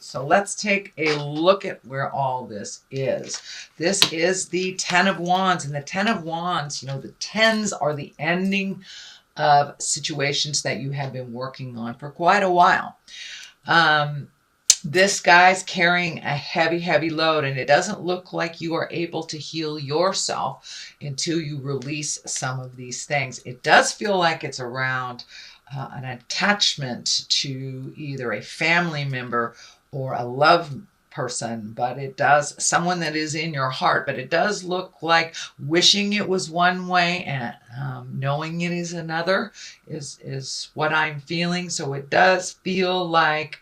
So let's take a look at where all this is. This is the Ten of Wands. And the Ten of Wands, you know, the tens are the ending of situations that you have been working on for quite a while. This guy's carrying a heavy, heavy load, and it doesn't look like you are able to heal yourself until you release some of these things. It does feel like it's around an attachment to either a family member or a love person, but it does, someone that is in your heart, but it does look like wishing it was one way and knowing it is another is what I'm feeling. So it does feel like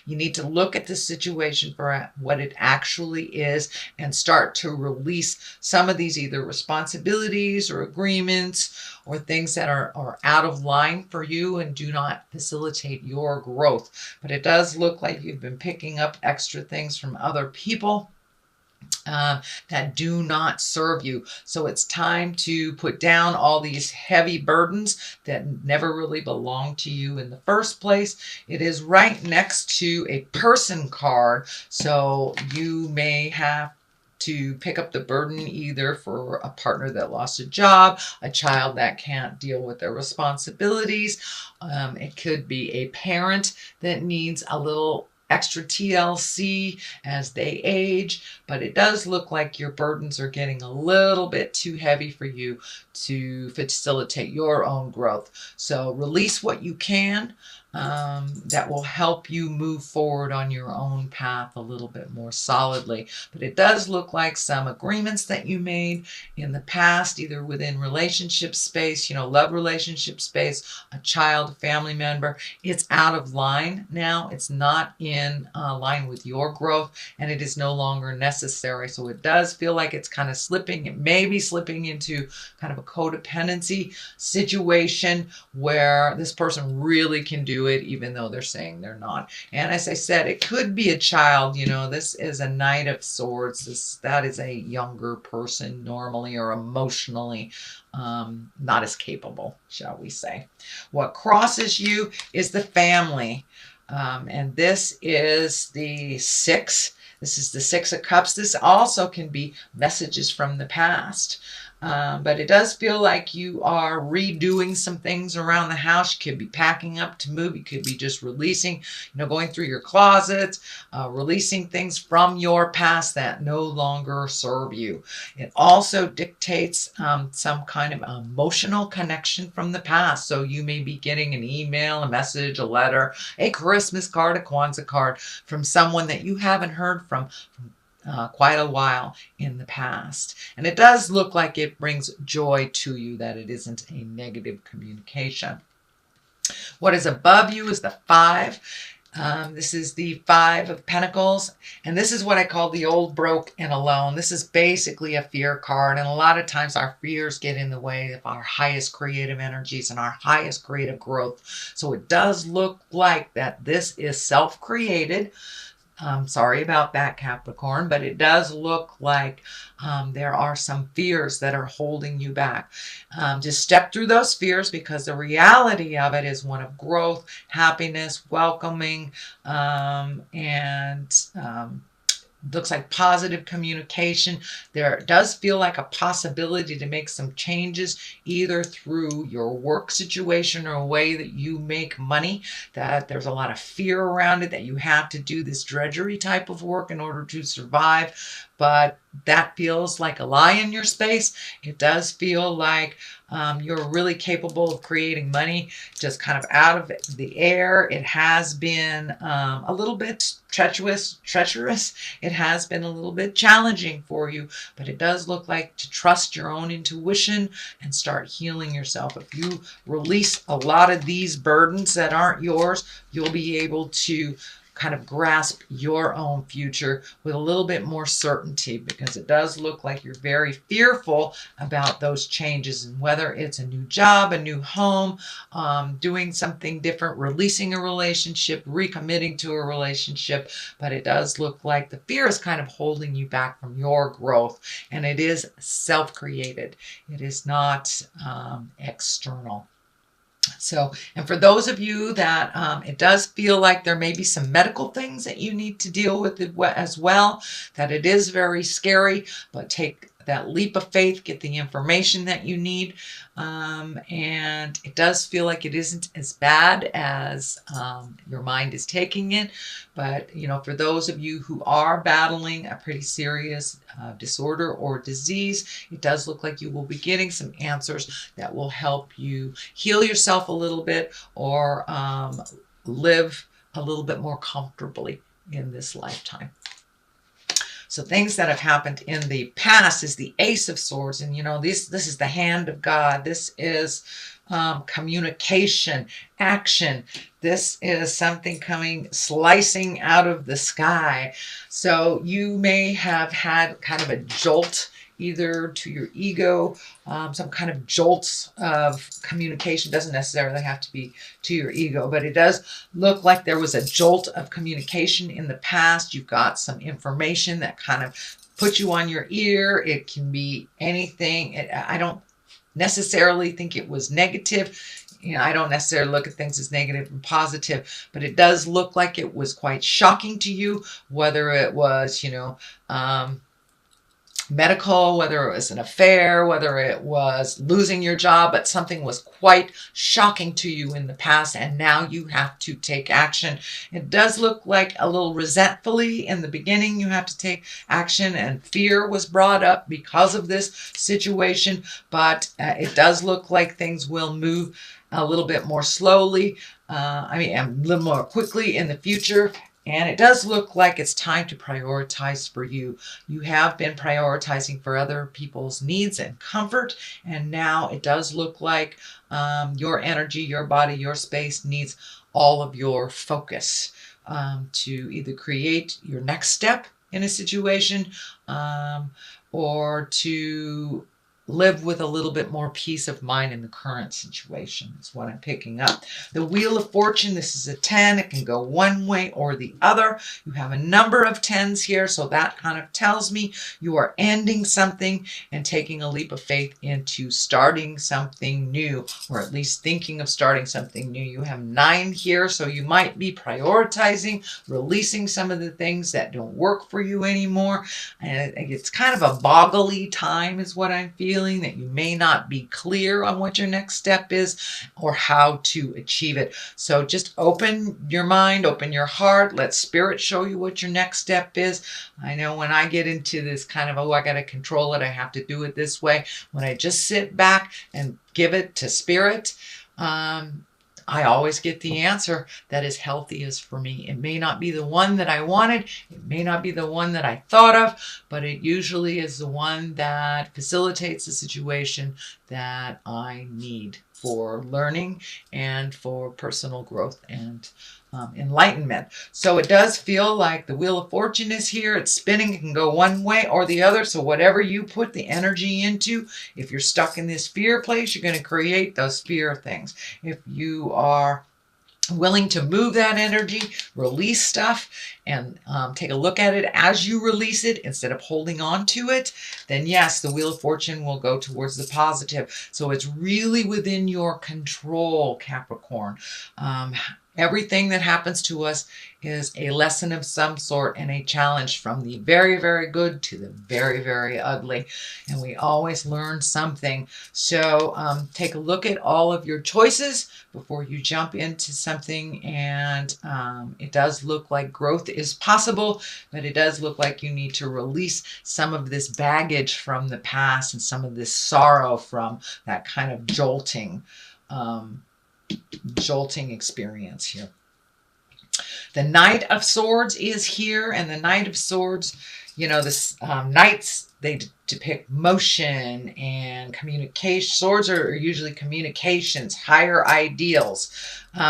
you need to look at the situation for what it actually is and start to release some of these either responsibilities or agreements or things that are out of line for you and do not facilitate your growth. But it does look like you've been picking up extra things from other people that do not serve you. So it's time to put down all these heavy burdens that never really belonged to you in the first place. It is right next to a person card. So you may have to pick up the burden either for a partner that lost a job, a child that can't deal with their responsibilities. It could be a parent that needs a little extra TLC as they age, but it does look like your burdens are getting a little bit too heavy for you to facilitate your own growth. So release what you can. That will help you move forward on your own path a little bit more solidly. But it does look like some agreements that you made in the past, either within relationship space, you know, love relationship space, a child, a family member, it's out of line now. It's not in line with your growth, and it is no longer necessary. So it does feel like it's kind of slipping. It may be slipping into kind of a codependency situation where this person really can do it even though they're saying they're not. And as I said, it could be a child. You know, this is a Knight of Swords. That is a younger person normally or emotionally not as capable, shall we say. What crosses you is the family. And this is the six. This is the Six of Cups. This also can be messages from the past. But it does feel like you are redoing some things around the house. You could be packing up to move. You could be just releasing, you know, going through your closets, releasing things from your past that no longer serve you. It also dictates some kind of emotional connection from the past. So you may be getting an email, a message, a letter, a Christmas card, a Kwanzaa card from someone that you haven't heard from quite a while in the past. And it does look like it brings joy to you, that it isn't a negative communication. What is above you is the five. This is the Five of Pentacles, and this is what I call the old, broke, and alone. This is basically a fear card, and a lot of times our fears get in the way of our highest creative energies and our highest creative growth. So it does look like that this is self-created. Sorry about that, Capricorn, but it does look like there are some fears that are holding you back. Just step through those fears, because the reality of it is one of growth, happiness, welcoming, and looks like positive communication. There does feel like a possibility to make some changes, either through your work situation or a way that you make money, that there's a lot of fear around it, that you have to do this drudgery type of work in order to survive. But that feels like a lie in your space. It does feel like you're really capable of creating money just kind of out of the air. It has been a little bit treacherous. It has been a little bit challenging for you, but it does look like to trust your own intuition and start healing yourself. If you release a lot of these burdens that aren't yours, you'll be able to kind of grasp your own future with a little bit more certainty, because it does look like you're very fearful about those changes, and whether it's a new job, a new home, doing something different, releasing a relationship, recommitting to a relationship. But it does look like the fear is kind of holding you back from your growth, and it is self-created. It is not external. So, and for those of you that it does feel like there may be some medical things that you need to deal with as well, that it is very scary, but take that leap of faith, get the information that you need. And it does feel like it isn't as bad as your mind is taking it. But, you know, for those of you who are battling a pretty serious disorder or disease, it does look like you will be getting some answers that will help you heal yourself a little bit, or live a little bit more comfortably in this lifetime. So things that have happened in the past is the Ace of Swords. And, you know, this is the hand of God. This is communication, action. This is something coming, slicing out of the sky. So you may have had kind of a jolt either to your ego, some kind of jolts of communication. Doesn't necessarily have to be to your ego, but it does look like there was a jolt of communication in the past. You've got some information that kind of put you on your ear. It can be anything. I don't necessarily think it was negative. You know, I don't necessarily look at things as negative and positive, but it does look like it was quite shocking to you, whether it was, you know, medical, whether it was an affair, whether it was losing your job, but something was quite shocking to you in the past, and now you have to take action. It does look like a little resentfully in the beginning you have to take action, and fear was brought up because of this situation, but it does look like things will move a little bit more slowly, a little more quickly in the future. And it does look like it's time to prioritize for you. You have been prioritizing for other people's needs and comfort. And now it does look like your energy, your body, your space needs all of your focus to either create your next step in a situation or to live with a little bit more peace of mind in the current situation is what I'm picking up. The Wheel of Fortune, this is a 10. It can go one way or the other. You have a number of 10s here, so that kind of tells me you are ending something and taking a leap of faith into starting something new, or at least thinking of starting something new. You have 9 here, so you might be prioritizing, releasing some of the things that don't work for you anymore. And it's kind of a boggly time is what I'm feeling, that you may not be clear on what your next step is or how to achieve it. So just open your mind, open your heart, let spirit show you what your next step is. I know when I get into this kind of, oh, I got to control it, I have to do it this way. When I just sit back and give it to spirit, I always get the answer that is healthiest for me. It may not be the one that I wanted. It may not be the one that I thought of, but it usually is the one that facilitates the situation that I need for learning and for personal growth and enlightenment. So it does feel like the Wheel of Fortune is here. It's spinning. It can go one way or the other. So whatever you put the energy into, if you're stuck in this fear place, you're going to create those fear things. If you are willing to move that energy, release stuff, and take a look at it as you release it instead of holding on to it, then yes, the Wheel of Fortune will go towards the positive. So it's really within your control, Capricorn. Everything that happens to us is a lesson of some sort and a challenge, from the very, very good to the very, very ugly. And we always learn something. So take a look at all of your choices before you jump into something. And it does look like growth is possible, but it does look like you need to release some of this baggage from the past and some of this sorrow from that kind of jolting experience here. The Knight of Swords is here, and the Knight of Swords, you know, this knights, they depict motion and communication. Swords are usually communications, higher ideals.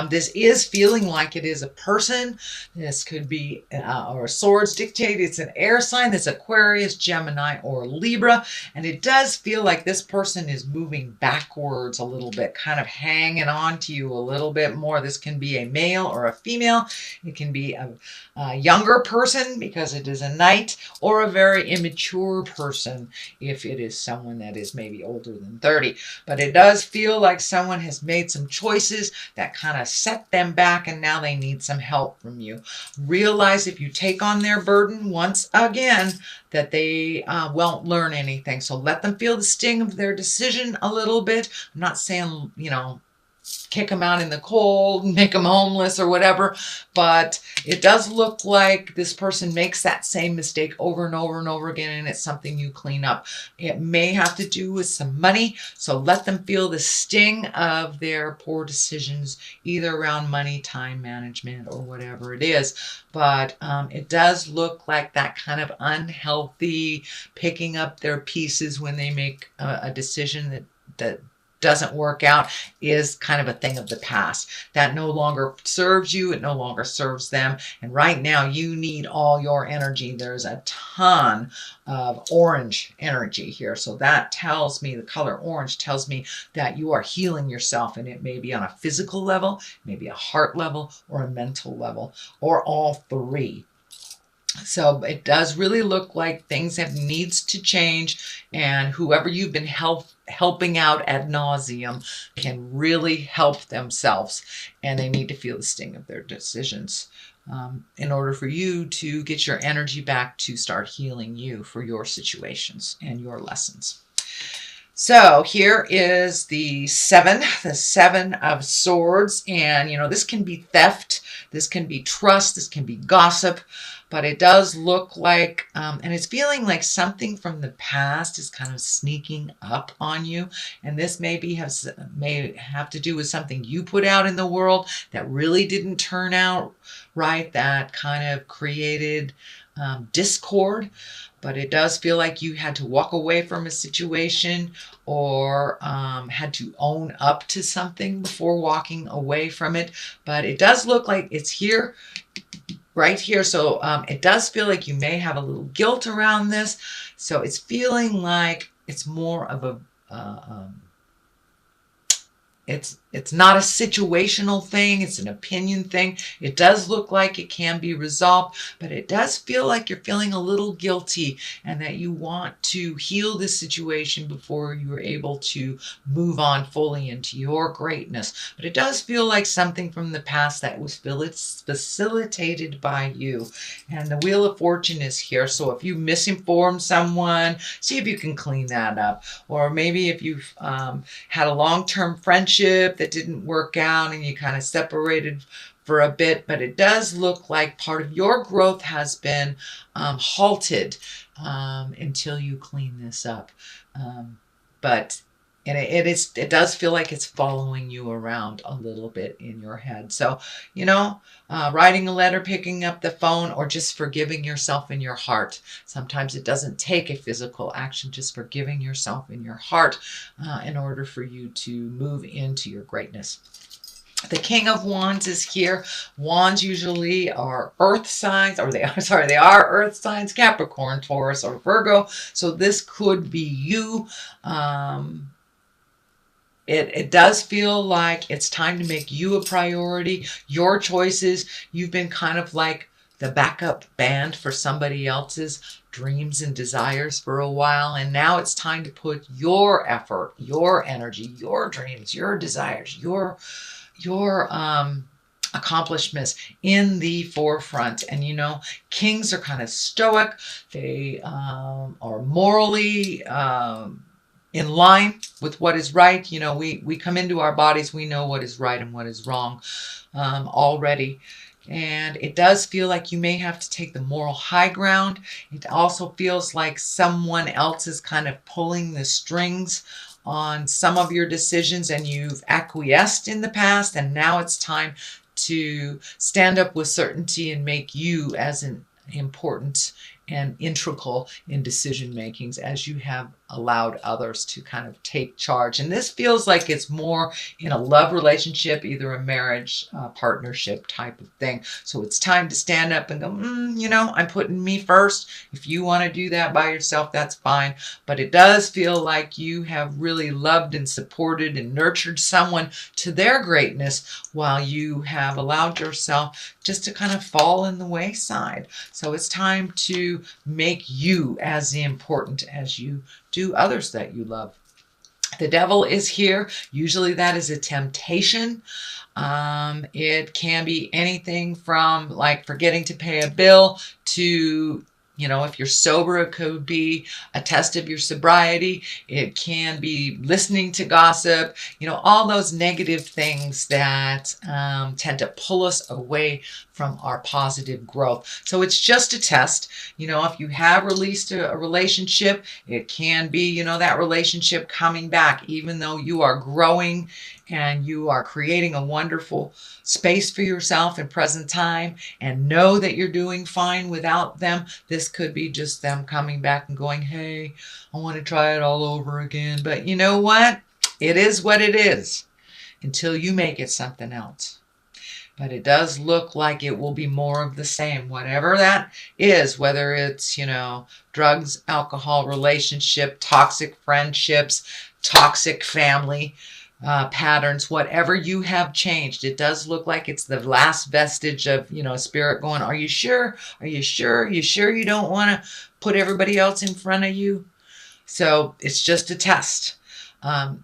This is feeling like it is a person. This could be, or swords dictate it's an air sign. That's Aquarius, Gemini, or Libra. And it does feel like this person is moving backwards a little bit, kind of hanging on to you a little bit more. This can be a male or a female. It can be a younger person because it is a knight, or a very immature person person if it is someone that is maybe older than 30. But it does feel like someone has made some choices that kind of set them back, and now they need some help from you. Realize if you take on their burden once again, that they won't learn anything. So let them feel the sting of their decision a little bit. I'm not saying, kick them out in the cold, make them homeless or whatever, but it does look like this person makes that same mistake over and over and over again, and it's something you clean up. It may have to do with some money, so let them feel the sting of their poor decisions, either around money, time management, or whatever it is. But it does look like that kind of unhealthy picking up their pieces when they make a decision that doesn't work out is kind of a thing of the past. That no longer serves you. It no longer serves them. And right now you need all your energy. There's a ton of orange energy here. So that tells me, the color orange tells me that you are healing yourself, and it may be on a physical level, maybe a heart level, or a mental level, or all three. So it does really look like things have needs to change, and whoever you've been helping out ad nauseum can really help themselves, and they need to feel the sting of their decisions in order for you to get your energy back to start healing you for your situations and your lessons. So here is the seven of swords, and this can be theft, this can be trust, this can be gossip, but it does look like, and it's feeling like something from the past is kind of sneaking up on you, and this may have to do with something you put out in the world that really didn't turn out right, that kind of created discord. But it does feel like you had to walk away from a situation, or had to own up to something before walking away from it. But it does look like it's here, right here. So it does feel like you may have a little guilt around this. So it's feeling like it's more of a it's not a situational thing, it's an opinion thing. It does look like it can be resolved, but it does feel like you're feeling a little guilty, and that you want to heal this situation before you are able to move on fully into your greatness. But it does feel like something from the past that was facilitated by you. And the Wheel of Fortune is here, so if you misinformed someone, see if you can clean that up. Or maybe if you've had a long-term friendship that didn't work out and you kind of separated for a bit, but it does look like part of your growth has been halted until you clean this up. It does feel like it's following you around a little bit in your head. So, writing a letter, picking up the phone, or just forgiving yourself in your heart. Sometimes it doesn't take a physical action, just forgiving yourself in your heart in order for you to move into your greatness. The King of Wands is here. Wands usually are earth signs, or they are earth signs, Capricorn, Taurus, or Virgo. So this could be you. It does feel like it's time to make you a priority. Your choices. You've been kind of like the backup band for somebody else's dreams and desires for a while. And now it's time to put your effort, your energy, your dreams, your desires, your accomplishments in the forefront. And kings are kind of stoic. They are morally in line with what is right. We come into our bodies, we know what is right and what is wrong already. And it does feel like you may have to take the moral high ground. It also feels like someone else is kind of pulling the strings on some of your decisions, and you've acquiesced in the past, and now it's time to stand up with certainty and make you as an important and integral in decision makings as you have allowed others to kind of take charge. And this feels like it's more in a love relationship, either a marriage, partnership type of thing. So it's time to stand up and go, you know, I'm putting me first. If you want to do that by yourself, that's fine. But it does feel like you have really loved and supported and nurtured someone to their greatness while you have allowed yourself just to kind of fall in the wayside. So it's time to make you as important as you do others that you love. The devil is here. Usually that is a temptation. It can be anything from like forgetting to pay a bill to, you know, if you're sober, it could be a test of your sobriety. It can be listening to gossip, you know, all those negative things that tend to pull us away from our positive growth. So it's just a test. You know, if you have released a relationship, it can be, you know, that relationship coming back, even though you are growing and you are creating a wonderful space for yourself in present time, and know that you're doing fine without them. This could be just them coming back and going, hey, I want to try it all over again. But you know what? It is what it is until you make it something else. But it does look like it will be more of the same, whatever that is, whether it's, you know, drugs, alcohol, relationship, toxic friendships, toxic family patterns, whatever you have changed. It does look like it's the last vestige of, you know, spirit going, are you sure? Are you sure? Are you sure you don't want to put everybody else in front of you? So it's just a test. And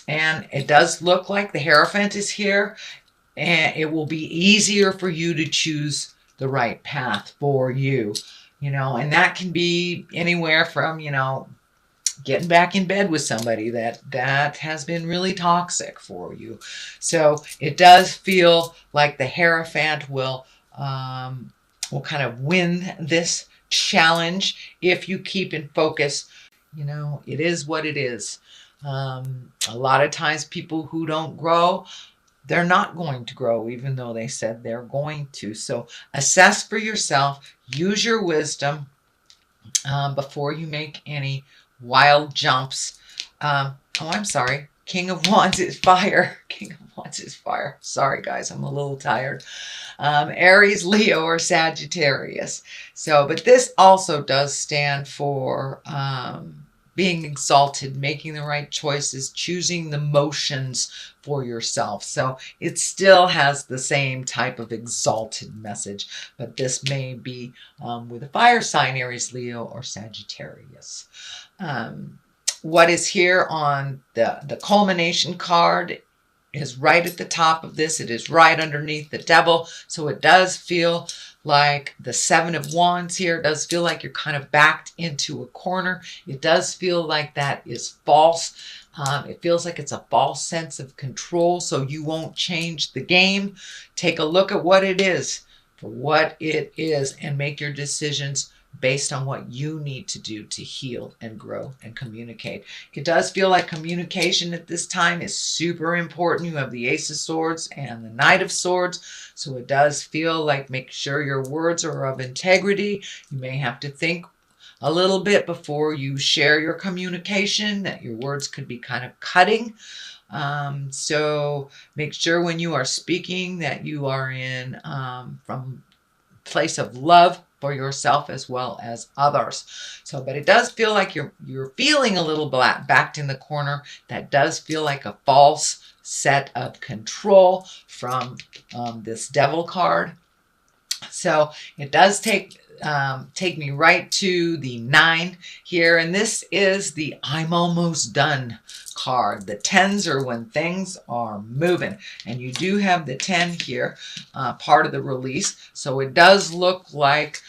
it does look like the Hierophant is here. And it will be easier for you to choose the right path for you, you know, and that can be anywhere from, you know, getting back in bed with somebody that has been really toxic for you. So it does feel like the Hierophant will kind of win this challenge if you keep in focus. You know, it is what it is. A lot of times people who don't grow, they're not going to grow, even though they said they're going to. So assess for yourself, use your wisdom before you make any wild jumps. Oh, I'm sorry. King of Wands is fire. King of Wands is fire. Sorry, guys. I'm a little tired. Aries, Leo, or Sagittarius. So, but this also does stand for being exalted, making the right choices, choosing the motions for yourself. So it still has the same type of exalted message, but this may be with a fire sign, Aries, Leo, or Sagittarius. What is here on the culmination card is right at the top of this. It is right underneath the devil. So it does feel like the Seven of Wands here. It does feel like you're kind of backed into a corner. It does feel like that is false. It feels like it's a false sense of control, so you won't change the game. Take a look at what it is for what it is and make your decisions based on what you need to do to heal and grow and communicate. It does feel like communication at this time is super important. You have the Ace of Swords and the Knight of Swords. So it does feel like make sure your words are of integrity. You may have to think a little bit before you share your communication, that your words could be kind of cutting. So make sure when you are speaking that you are in from a place of love for yourself as well as others. So, but it does feel like you're feeling a little backed in the corner. That does feel like a false set of control from this Devil card. So it does take me right to the 9 here, and this is the I'm almost done card. The 10s are when things are moving, and you do have the 10 here, part of the release. So it does look like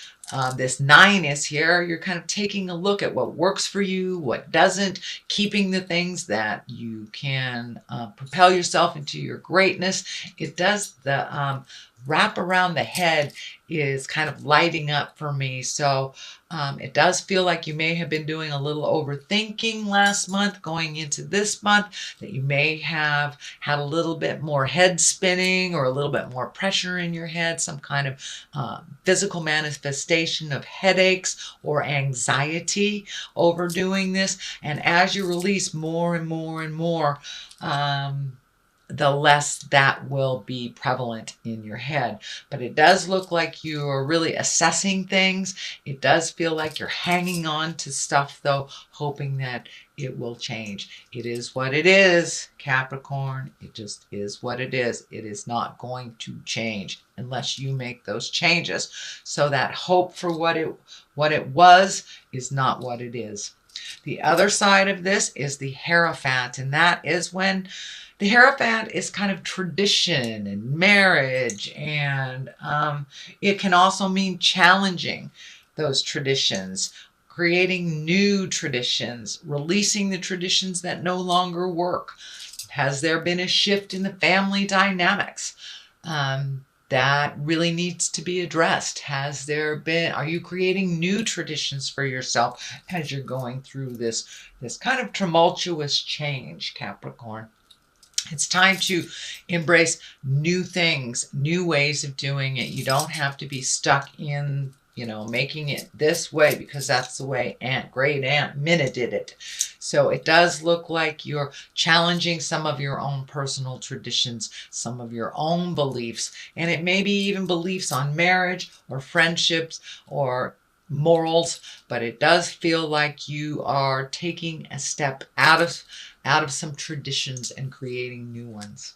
this 9 is here. You're kind of taking a look at what works for you, what doesn't, keeping the things that you can propel yourself into your greatness. It does the wrap around the head is kind of lighting up for me. So it does feel like you may have been doing a little overthinking last month going into this month, that you may have had a little bit more head spinning or a little bit more pressure in your head, some kind of physical manifestation of headaches or anxiety over doing this. And as you release more and more and more, the less that will be prevalent in your head. But it does look like you're really assessing things. It does feel like you're hanging on to stuff, though, hoping that it will change. It is what it is, Capricorn. It just is what it is. It is not going to change unless you make those changes. So that hope for what it was is not what it is. The other side of this is the Hierophant, and that is when the Hierophant is kind of tradition and marriage, and it can also mean challenging those traditions, creating new traditions, releasing the traditions that no longer work. Has there been a shift in the family dynamics? That really needs to be addressed. Has there been, are you creating new traditions for yourself as you're going through this kind of tumultuous change, Capricorn? It's time to embrace new things, new ways of doing it. You don't have to be stuck in, making it this way because that's the way great Aunt Minna did it. So it does look like you're challenging some of your own personal traditions, some of your own beliefs, and it may be even beliefs on marriage or friendships or morals, but it does feel like you are taking a step out of some traditions and creating new ones.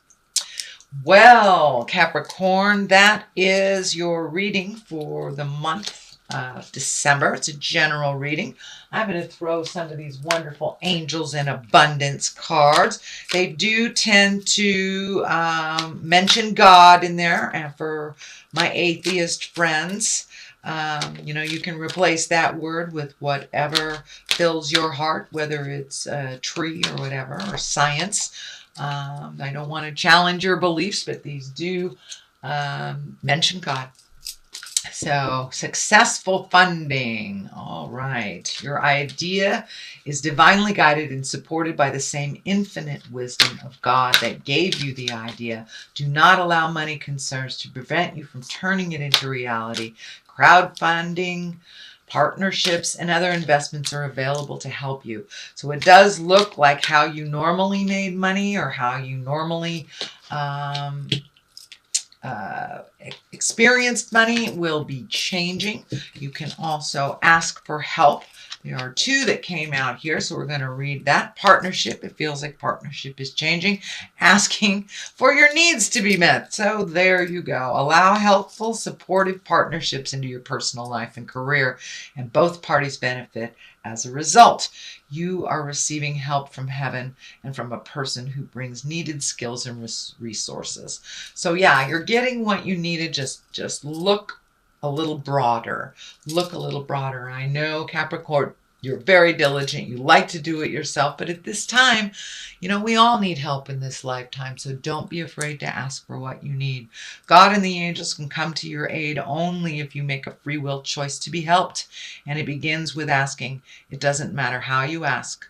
Well, Capricorn, that is your reading for the month of December. It's a general reading. I'm going to throw some of these wonderful Angels in Abundance cards. They do tend to mention God in there, and for my atheist friends, you can replace that word with whatever fills your heart, whether it's a tree or whatever, or science. I don't want to challenge your beliefs, but these do mention God. So, successful funding. All right. Your idea is divinely guided and supported by the same infinite wisdom of God that gave you the idea. Do not allow money concerns to prevent you from turning it into reality. Crowdfunding, partnerships, and other investments are available to help you. So it does look like how you normally made money or how you normally experienced money will be changing. You can also ask for help. There are two that came out here, so we're going to read that. Partnership. It feels like partnership is changing. Asking for your needs to be met. So there you go. Allow helpful, supportive partnerships into your personal life and career, and both parties benefit as a result. You are receiving help from heaven and from a person who brings needed skills and resources. So yeah, you're getting what you needed. Just look a little broader. Look a little broader. I know, Capricorn, you're very diligent. You like to do it yourself. But at this time, we all need help in this lifetime. So don't be afraid to ask for what you need. God and the angels can come to your aid only if you make a free will choice to be helped. And it begins with asking. It doesn't matter how you ask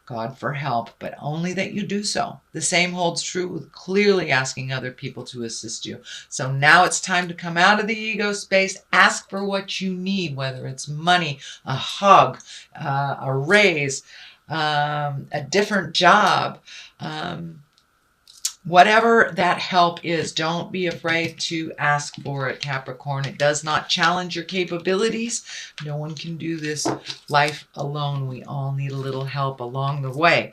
God for help, but only that you do so. The same holds true with clearly asking other people to assist you. So now it's time to come out of the ego space, ask for what you need, whether it's money, a hug, a raise, a different job, whatever that help is. Don't be afraid to ask for it, Capricorn. It does not challenge your capabilities. No one can do this life alone. We all need a little help along the way.